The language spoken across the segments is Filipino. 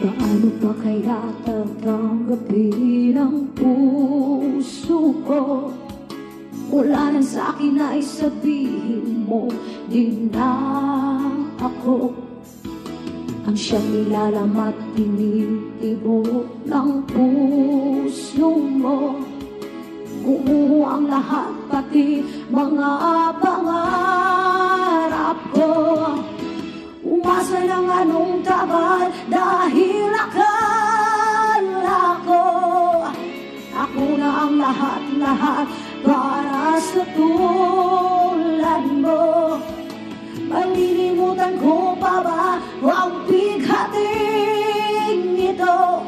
Paano pa kaya tatanggapin ang puso ko? Wala nang sa'kin ay sabihin mo, di na ako ang siyang nilalamat, tinitibok ng puso mo. Kumuho ang lahat, pati mga pangarap ko. Umasa ng anong tagal dahil akala ko ako na ang lahat-lahat para sa tulad mo. Malilimutan ko pa ba ang bighating ito?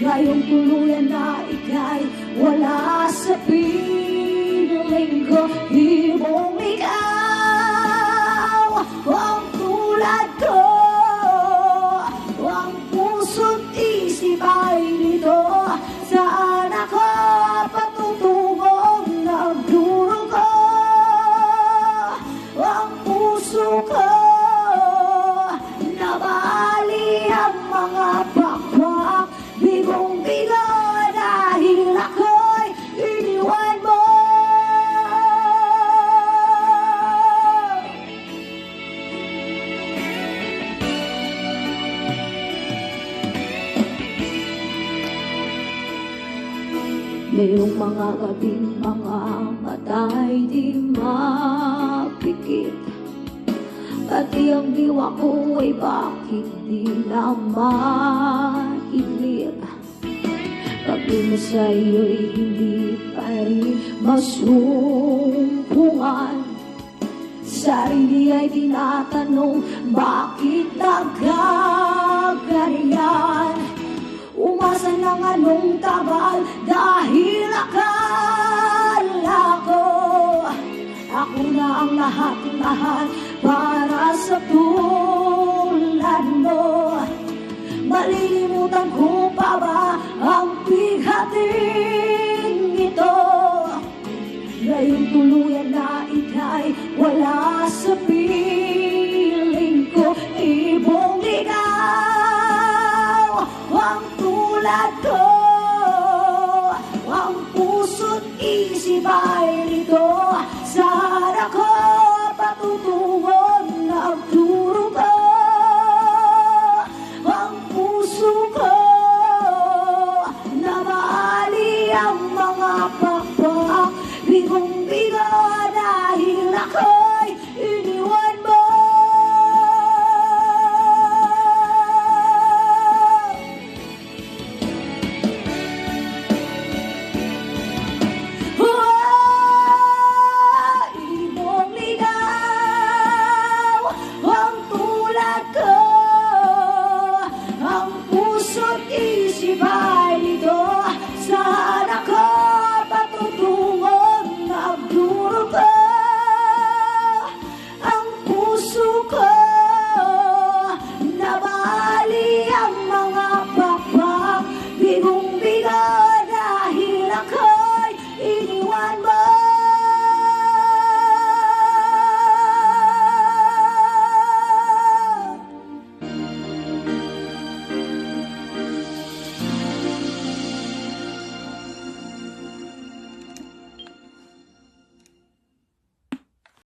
Ngayong tuluyan na ika'y wala sa piling ko. Di mong ikaw ang tulad ko. Ang puso't isip ay nito. Saan ako patutungong nagdurugo? Ang puso ko nabali ang mga pakpak. Bigong-bigo dahil ako'y iniwan mo. Mayroong mga gabing mga mata'y di mapikit, pati ang diwa ko ay bakit di na mainit. Pag-ibig mo sa'yo'y hindi pa rin masumpungan. Sarili ay tinatanong, bakit nagkaganyan? Umasa ng anong tagal dahil akala ko ako na ang lahat-lahat para sa tulad mo. Malilimutan ko pa ba ang bighating ito? Ngayong tuluyan na ika'y wala sa piling ko. Ibong ikaw ang tulad ko. Ang puso't isip ay nito. Saan ako patutungo?